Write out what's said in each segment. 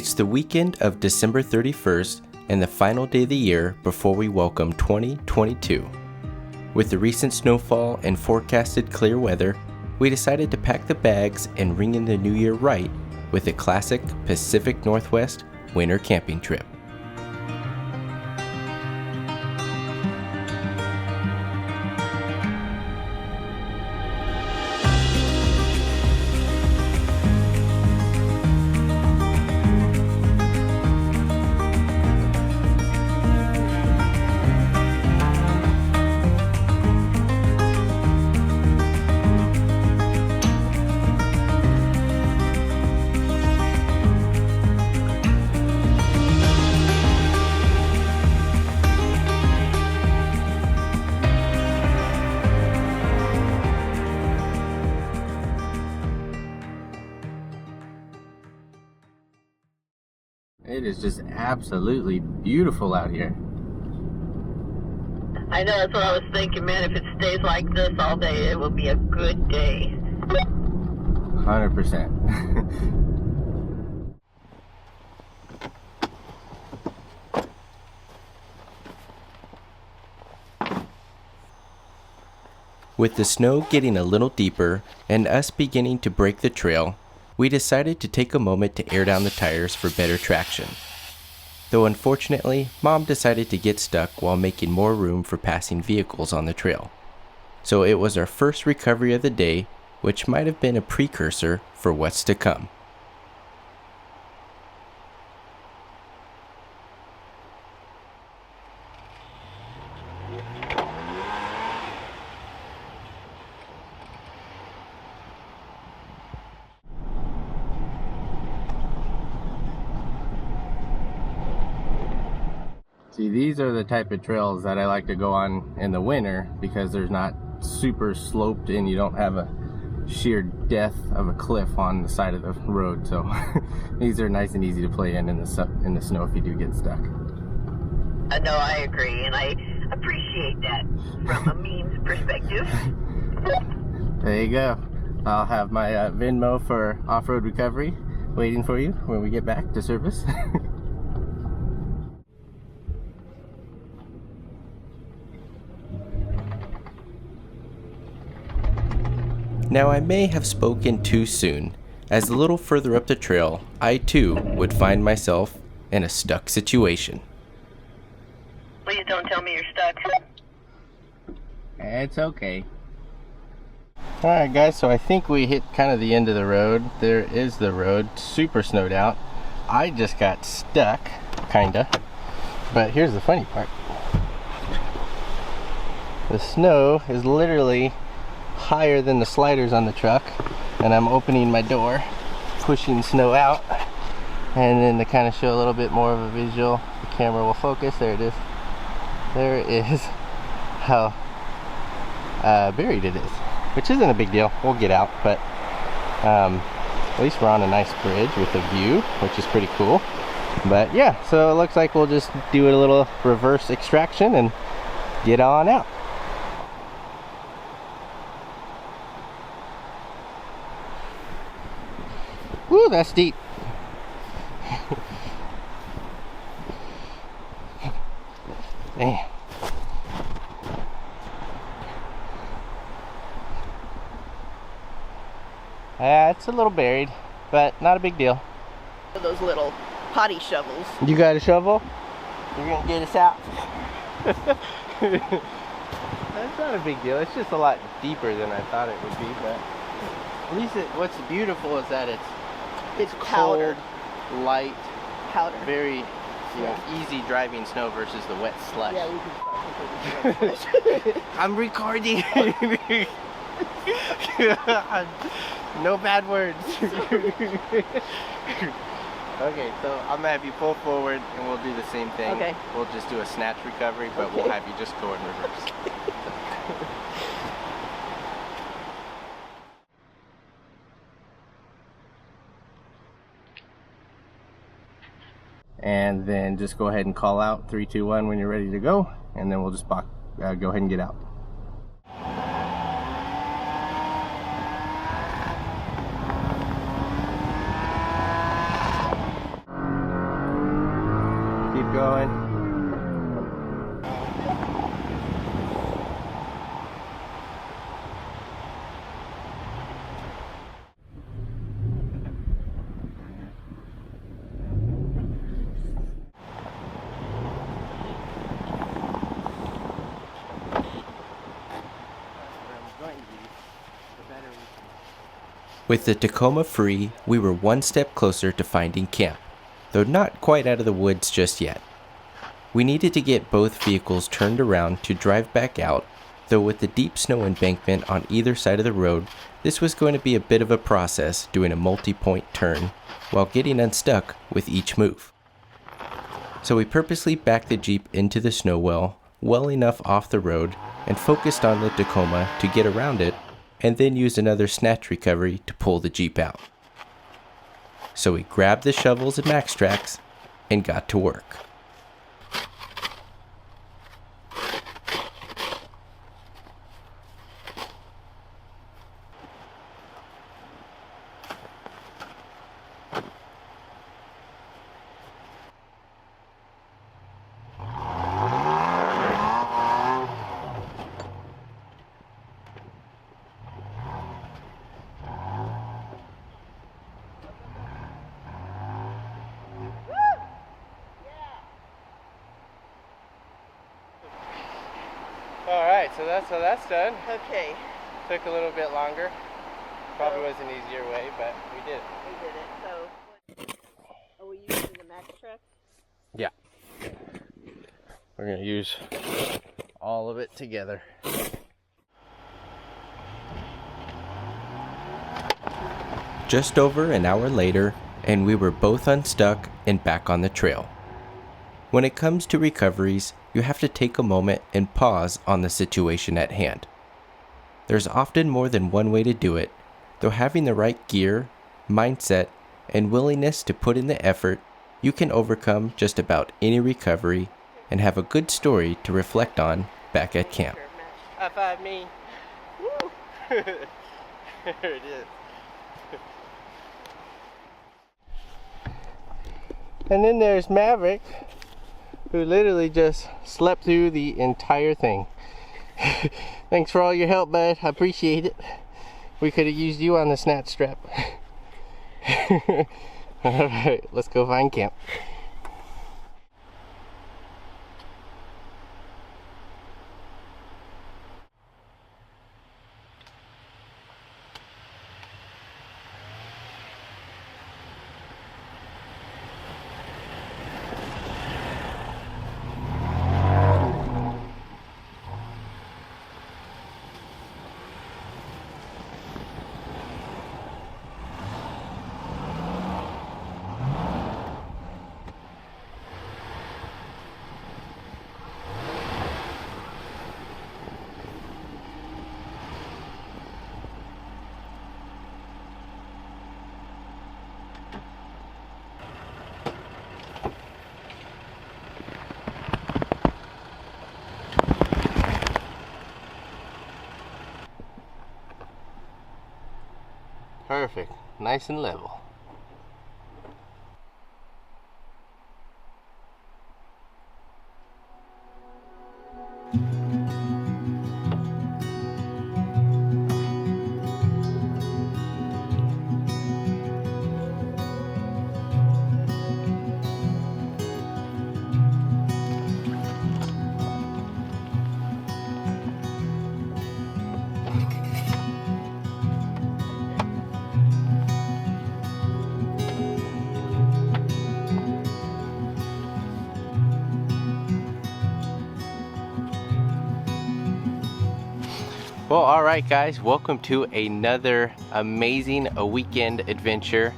It's the weekend of December 31st and the final day of the year before we welcome 2022. With the recent snowfall and forecasted clear weather, we decided to pack the bags and ring in the new year right with a classic Pacific Northwest winter camping trip. It is just absolutely beautiful out here. I know, that's what I was thinking, man. If it stays like this all day, it will be a good day. 100%. With the snow getting a little deeper and us beginning to break the trail, we decided to take a moment to air down the tires for better traction. Though unfortunately, Mom decided to get stuck while making more room for passing vehicles on the trail. So it was our first recovery of the day, which might have been a precursor for what's to come. See, these are the type of trails that I like to go on in the winter because there's not super sloped and you don't have a sheer death of a cliff on the side of the road. So these are nice and easy to play in the snow if you do get stuck. I know, I agree, and I appreciate that from a memes perspective. There you go. I'll have my Venmo for off-road recovery waiting for you when we get back to service. Now I may have spoken too soon, as a little further up the trail, I too would find myself in a stuck situation. Please don't tell me you're stuck. It's okay. Alright guys, so I think we hit kind of the end of the road. There is the road, super snowed out. I just got stuck, kinda. But here's the funny part. The snow is literally higher than the sliders on the truck, and I'm opening my door, pushing snow out, and then to kind of show a little bit more of a visual, the camera will focus. There it is. There is how buried it is, which isn't a big deal. We'll get out, but at least we're on a nice bridge with a view, which is pretty cool. But yeah, so it looks like we'll just do a little reverse extraction and get on out. Woo, that's deep. Man. It's a little buried, but not a big deal. Those little potty shovels. You got a shovel? You're gonna get us out? That's not a big deal. It's just a lot deeper than I thought it would be, but at least what's beautiful is that it's powder, cold, light, powder, very easy driving snow versus the wet slush. Yeah, we can. I'm recording. No bad words. Okay, so I'm gonna have you pull forward and we'll do the same thing. Okay. We'll just do a snatch recovery, but we'll have you just go in reverse. And then just go ahead and call out 3, 2, 1 when you're ready to go, and then we'll just go ahead and get out. going. With the Tacoma free, we were one step closer to finding camp, though not quite out of the woods just yet. We needed to get both vehicles turned around to drive back out, though with the deep snow embankment on either side of the road, this was going to be a bit of a process doing a multi-point turn while getting unstuck with each move. So we purposely backed the Jeep into the snow well enough off the road, and focused on the Tacoma to get around it, and then used another snatch recovery to pull the Jeep out. So we grabbed the shovels and max tracks and got to work. Alright, so that's done. Okay, Took a little bit longer. Probably was an easier way, but we did it. we did it. So, are we using the max truck? Yeah. We're going to use all of it together. Just over an hour later, and we were both unstuck and back on the trail. When it comes to recoveries, you have to take a moment and pause on the situation at hand. There's often more than one way to do it, though having the right gear, mindset, and willingness to put in the effort, you can overcome just about any recovery and have a good story to reflect on back at camp. High five me. Woo! There it is. And then there's Maverick, who literally just slept through the entire thing. Thanks for all your help, bud. I appreciate it. We could have used you on the snatch strap. Alright, let's go find camp. Perfect, nice and level. Well, alright guys, welcome to another amazing weekend adventure.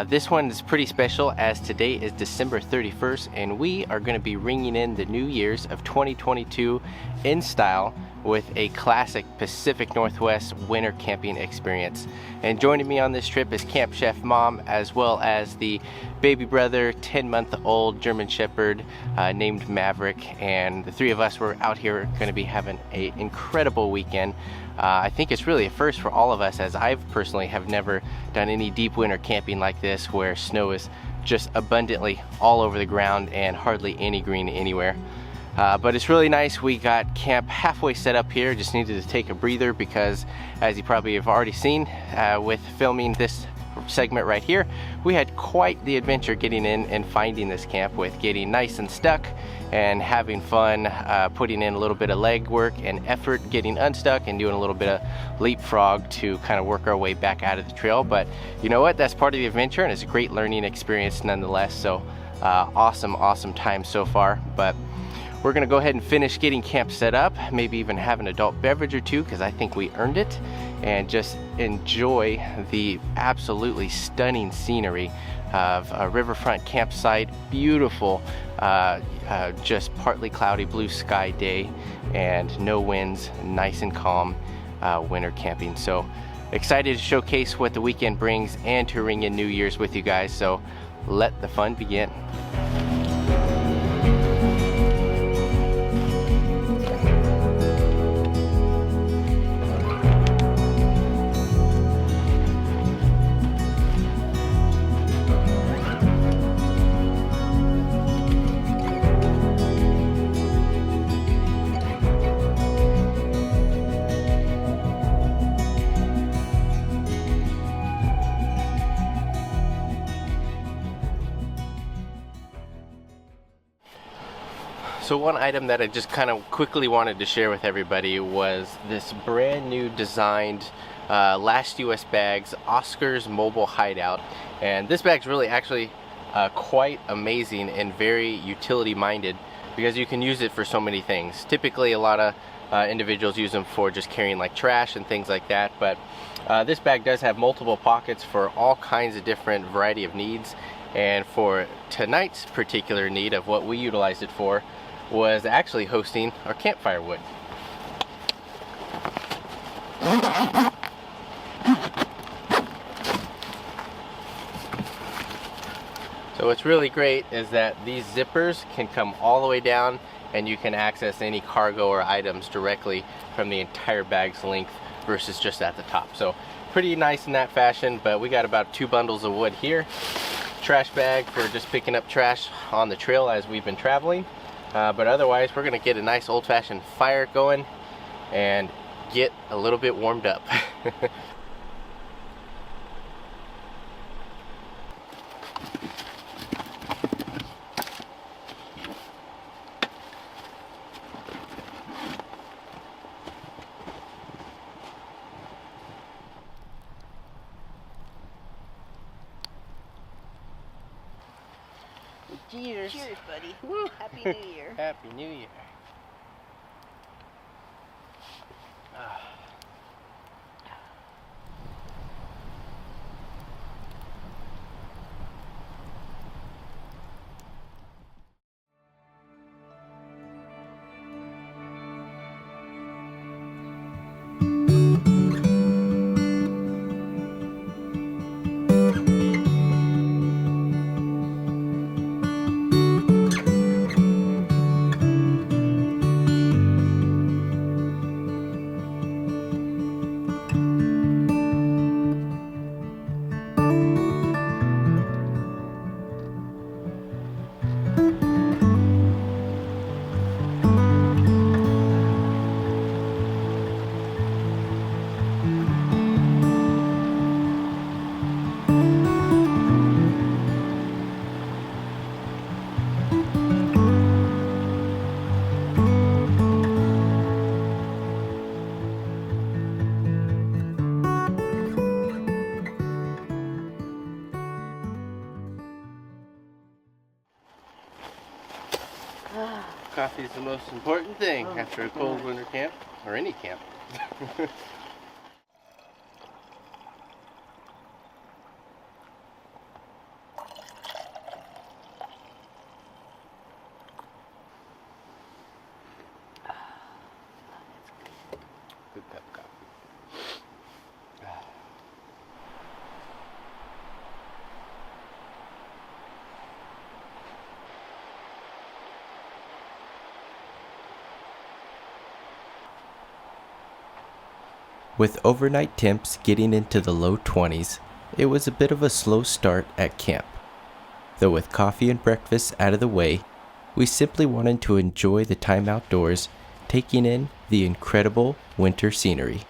This one is pretty special as today is December 31st and we are going to be ringing in the New Year's of 2022 in style with a classic Pacific Northwest winter camping experience. And joining me on this trip is Camp Chef Mom, as well as the baby brother, 10-month-old German Shepherd named Maverick. And the three of us were out here going to be having an incredible weekend. I think it's really a first for all of us, as I've personally have never done any deep winter camping like this where snow is just abundantly all over the ground and hardly any green anywhere. But it's really nice. We got camp halfway set up here. Just needed to take a breather because, as you probably have already seen with filming this segment right here, we had quite the adventure getting in and finding this camp, with getting nice and stuck and having fun, putting in a little bit of leg work and effort getting unstuck, and doing a little bit of leapfrog to kind of work our way back out of the trail. But you know what, that's part of the adventure, and it's a great learning experience nonetheless. So awesome time so far. But we're gonna go ahead and finish getting camp set up, maybe even have an adult beverage or two, because I think we earned it, and just enjoy the absolutely stunning scenery of a riverfront campsite. Beautiful, just partly cloudy blue sky day and no winds, nice and calm winter camping. So excited to showcase what the weekend brings and to ring in New Year's with you guys. So let the fun begin. So one item that I just kind of quickly wanted to share with everybody was this brand new designed Last US Bags Oscar's Mobile Hideout. And this bag's really actually quite amazing and very utility minded, because you can use it for so many things. Typically a lot of individuals use them for just carrying like trash and things like that, but this bag does have multiple pockets for all kinds of different variety of needs. And for tonight's particular need of what we utilized it for was actually hosting our campfire wood. So what's really great is that these zippers can come all the way down, and you can access any cargo or items directly from the entire bag's length versus just at the top. So pretty nice in that fashion. But we got about 2 bundles of wood here. Trash bag for just picking up trash on the trail as we've been traveling. But otherwise, we're gonna get a nice old-fashioned fire going and get a little bit warmed up. Cheers. Cheers, buddy. Woo. Happy New Year. Happy New Year. Coffee is the most important thing after a cold winter camp, or any camp. Good cup of coffee. With overnight temps getting into the low 20s, it was a bit of a slow start at camp. though with coffee and breakfast out of the way, we simply wanted to enjoy the time outdoors, taking in the incredible winter scenery.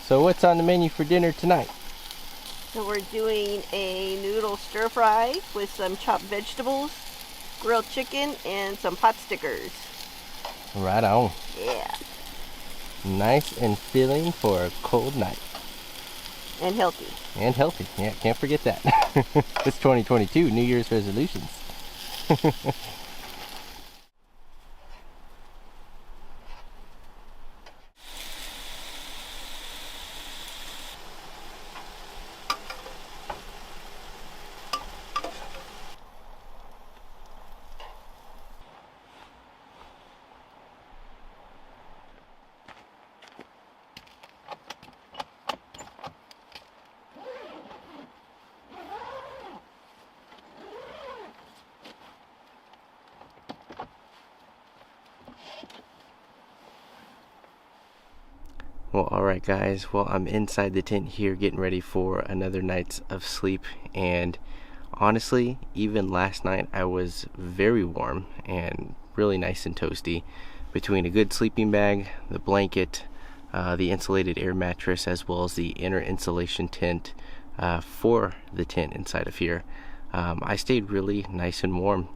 So what's on the menu for dinner tonight? So we're doing a noodle stir fry with some chopped vegetables, grilled chicken, and some pot stickers. Right on. Yeah. Nice and filling for a cold night. And healthy. And healthy. Yeah, can't forget that. It's 2022, New Year's resolutions. Well, alright guys, well, I'm inside the tent here getting ready for another night of sleep, and honestly, even last night I was very warm and really nice and toasty between a good sleeping bag, the blanket, the insulated air mattress, as well as the inner insulation tent for the tent inside of here. I stayed really nice and warm.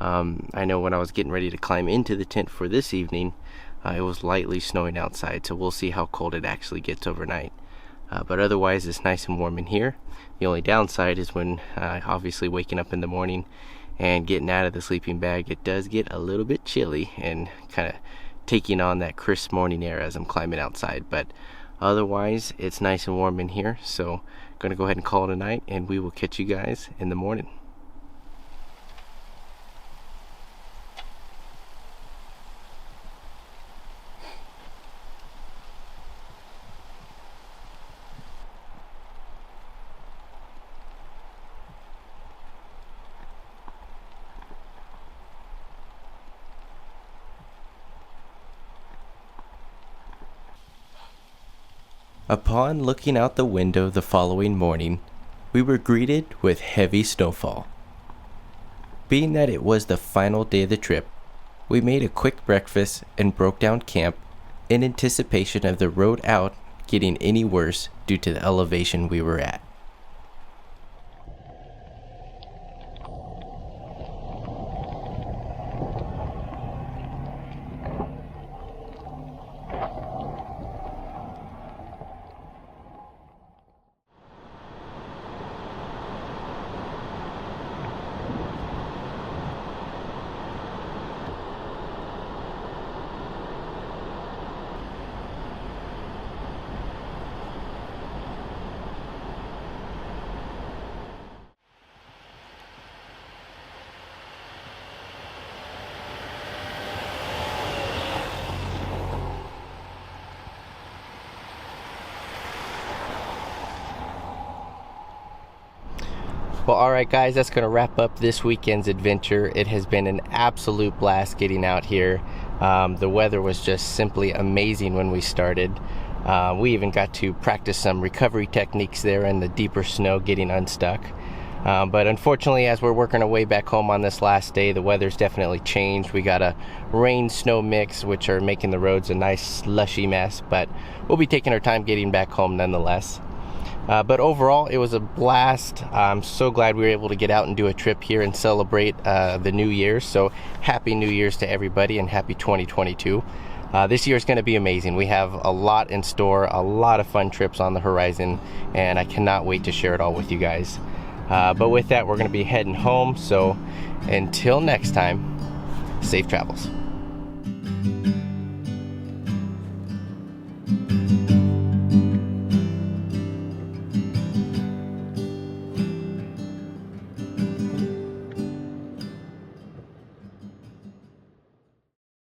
I know when I was getting ready to climb into the tent for this evening, it was lightly snowing outside, so we'll see how cold it actually gets overnight. But otherwise, it's nice and warm in here. The only downside is when obviously waking up in the morning and getting out of the sleeping bag, it does get a little bit chilly and kind of taking on that crisp morning air as I'm climbing outside. But otherwise, it's nice and warm in here, so I'm going to go ahead and call it a night, and we will catch you guys in the morning. Upon looking out the window the following morning, we were greeted with heavy snowfall. Being that it was the final day of the trip, we made a quick breakfast and broke down camp in anticipation of the road out getting any worse due to the elevation we were at. Well, alright guys, that's going to wrap up this weekend's adventure. It has been an absolute blast getting out here. The weather was just simply amazing when we started. We even got to practice some recovery techniques there in the deeper snow getting unstuck. But unfortunately, as we're working our way back home on this last day, the weather's definitely changed. We got a rain-snow mix, which are making the roads a nice slushy mess, but we'll be taking our time getting back home nonetheless. But overall, it was a blast. I'm so glad we were able to get out and do a trip here and celebrate the New Year's. So happy New Year's to everybody and happy 2022. This year is going to be amazing. We have a lot in store, a lot of fun trips on the horizon, and I cannot wait to share it all with you guys. But with that, we're going to be heading home. So until next time, safe travels.